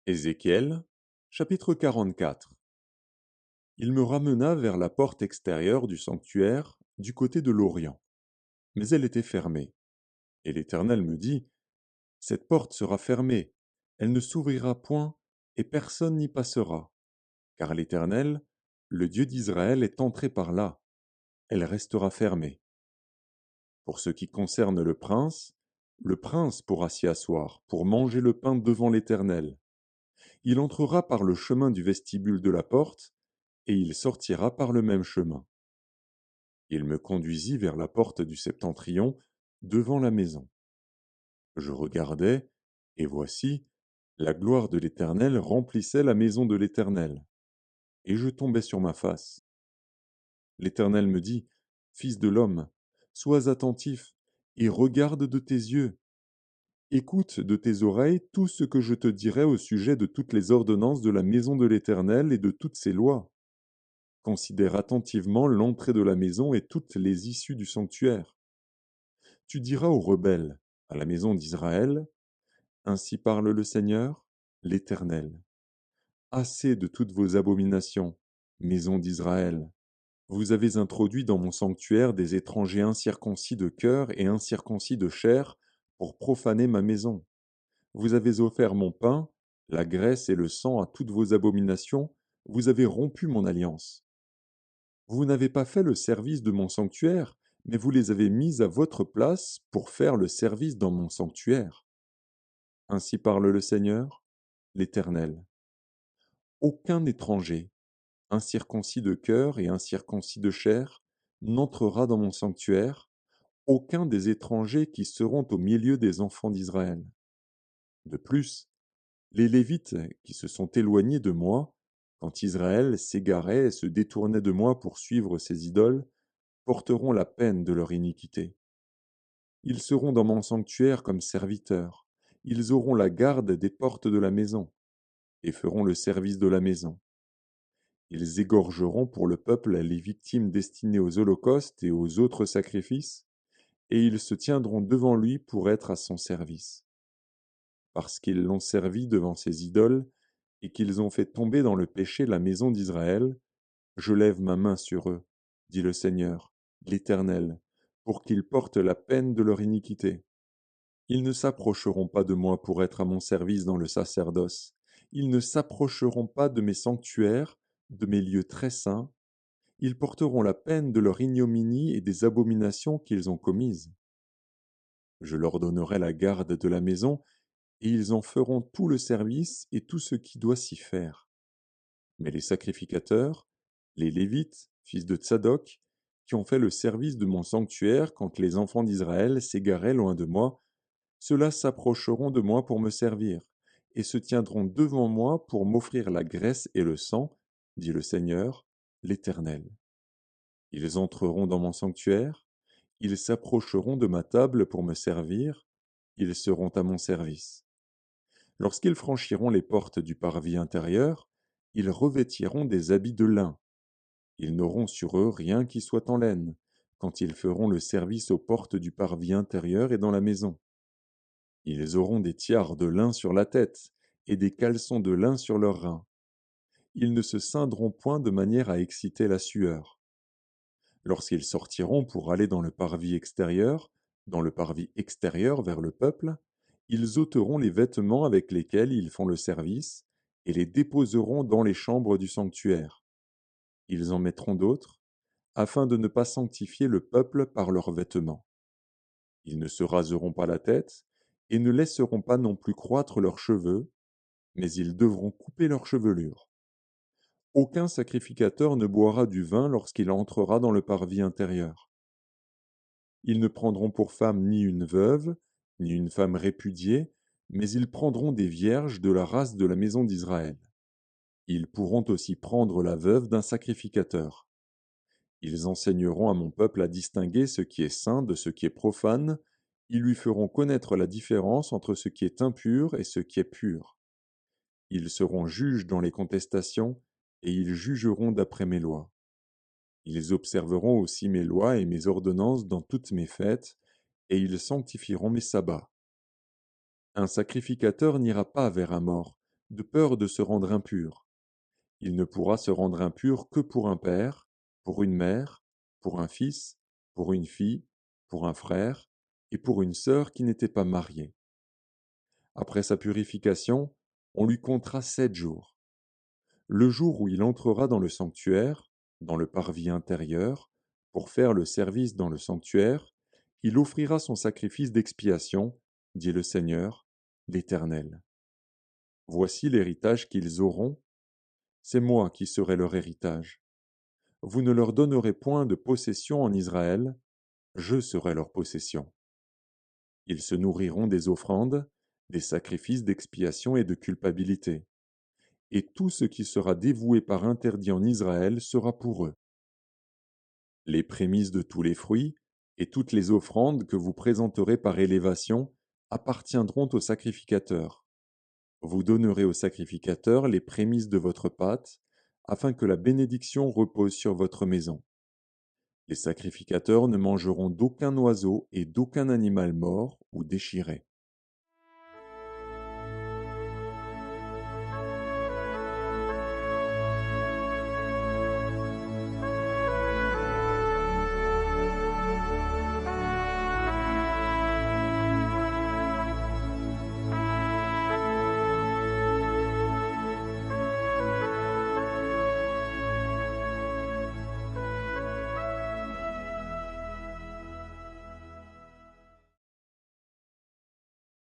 Ézéchiel, chapitre 44. Il me ramena vers la porte extérieure du sanctuaire, du côté de l'Orient. Mais elle était fermée. Et l'Éternel me dit, cette porte sera fermée, elle ne s'ouvrira point, et personne n'y passera. Car l'Éternel, le Dieu d'Israël, est entré par là. Elle restera fermée. Pour ce qui concerne le prince pourra s'y asseoir, pour manger le pain devant l'Éternel. Il entrera par le chemin du vestibule de la porte, et il sortira par le même chemin. Il me conduisit vers la porte du septentrion, devant la maison. Je regardai, et voici, la gloire de l'Éternel remplissait la maison de l'Éternel, et je tombai sur ma face. L'Éternel me dit, Fils de l'homme, sois attentif, et regarde de tes yeux. Écoute de tes oreilles tout ce que je te dirai au sujet de toutes les ordonnances de la maison de l'Éternel et de toutes ses lois. Considère attentivement l'entrée de la maison et toutes les issues du sanctuaire. Tu diras aux rebelles, à la maison d'Israël, ainsi parle le Seigneur, l'Éternel. Assez de toutes vos abominations, maison d'Israël. Vous avez introduit dans mon sanctuaire des étrangers incirconcis de cœur et incirconcis de chair pour profaner ma maison. Vous avez offert mon pain, la graisse et le sang à toutes vos abominations, vous avez rompu mon alliance. Vous n'avez pas fait le service de mon sanctuaire, mais vous les avez mis à votre place pour faire le service dans mon sanctuaire. Ainsi parle le Seigneur, l'Éternel. Aucun étranger, incirconcis de cœur et incirconcis de chair, n'entrera dans mon sanctuaire, aucun des étrangers qui seront au milieu des enfants d'Israël. De plus, les Lévites qui se sont éloignés de moi, quand Israël s'égarait et se détournait de moi pour suivre ses idoles, porteront la peine de leur iniquité. Ils seront dans mon sanctuaire comme serviteurs, ils auront la garde des portes de la maison, et feront le service de la maison. Ils égorgeront pour le peuple les victimes destinées aux holocaustes et aux autres sacrifices, et ils se tiendront devant lui pour être à son service. Parce qu'ils l'ont servi devant ses idoles, et qu'ils ont fait tomber dans le péché la maison d'Israël, je lève ma main sur eux, dit le Seigneur, l'Éternel, pour qu'ils portent la peine de leur iniquité. Ils ne s'approcheront pas de moi pour être à mon service dans le sacerdoce. Ils ne s'approcheront pas de mes sanctuaires, de mes lieux très saints. Ils porteront la peine de leur ignominie et des abominations qu'ils ont commises. Je leur donnerai la garde de la maison, et ils en feront tout le service et tout ce qui doit s'y faire. Mais les sacrificateurs, les Lévites, fils de Tsadok, qui ont fait le service de mon sanctuaire quand les enfants d'Israël s'égaraient loin de moi, ceux-là s'approcheront de moi pour me servir, et se tiendront devant moi pour m'offrir la graisse et le sang, dit le Seigneur, l'Éternel. Ils entreront dans mon sanctuaire, ils s'approcheront de ma table pour me servir, ils seront à mon service. Lorsqu'ils franchiront les portes du parvis intérieur, ils revêtiront des habits de lin. Ils n'auront sur eux rien qui soit en laine, quand ils feront le service aux portes du parvis intérieur et dans la maison. Ils auront des tiares de lin sur la tête, et des caleçons de lin sur leurs reins. Ils ne se ceindront point de manière à exciter la sueur. Lorsqu'ils sortiront pour aller dans le parvis extérieur vers le peuple, ils ôteront les vêtements avec lesquels ils font le service, et les déposeront dans les chambres du sanctuaire. Ils en mettront d'autres, afin de ne pas sanctifier le peuple par leurs vêtements. Ils ne se raseront pas la tête, et ne laisseront pas non plus croître leurs cheveux, mais ils devront couper leur chevelure. Aucun sacrificateur ne boira du vin lorsqu'il entrera dans le parvis intérieur. Ils ne prendront pour femme ni une veuve, ni une femme répudiée, mais ils prendront des vierges de la race de la maison d'Israël. Ils pourront aussi prendre la veuve d'un sacrificateur. Ils enseigneront à mon peuple à distinguer ce qui est saint de ce qui est profane, ils lui feront connaître la différence entre ce qui est impur et ce qui est pur. Ils seront juges dans les contestations, et ils jugeront d'après mes lois. Ils observeront aussi mes lois et mes ordonnances dans toutes mes fêtes, et ils sanctifieront mes sabbats. Un sacrificateur n'ira pas vers un mort, de peur de se rendre impur. Il ne pourra se rendre impur que pour un père, pour une mère, pour un fils, pour une fille, pour un frère et pour une sœur qui n'était pas mariée. Après sa purification, on lui comptera 7 jours. Le jour où il entrera dans le sanctuaire, dans le parvis intérieur, pour faire le service dans le sanctuaire, il offrira son sacrifice d'expiation, dit le Seigneur, l'Éternel. Voici l'héritage qu'ils auront, c'est moi qui serai leur héritage. Vous ne leur donnerez point de possession en Israël, je serai leur possession. Ils se nourriront des offrandes, des sacrifices d'expiation et de culpabilité. Et tout ce qui sera dévoué par interdit en Israël sera pour eux. Les prémices de tous les fruits et toutes les offrandes que vous présenterez par élévation appartiendront au sacrificateur. Vous donnerez au sacrificateur les prémices de votre pâte, afin que la bénédiction repose sur votre maison. Les sacrificateurs ne mangeront d'aucun oiseau et d'aucun animal mort ou déchiré.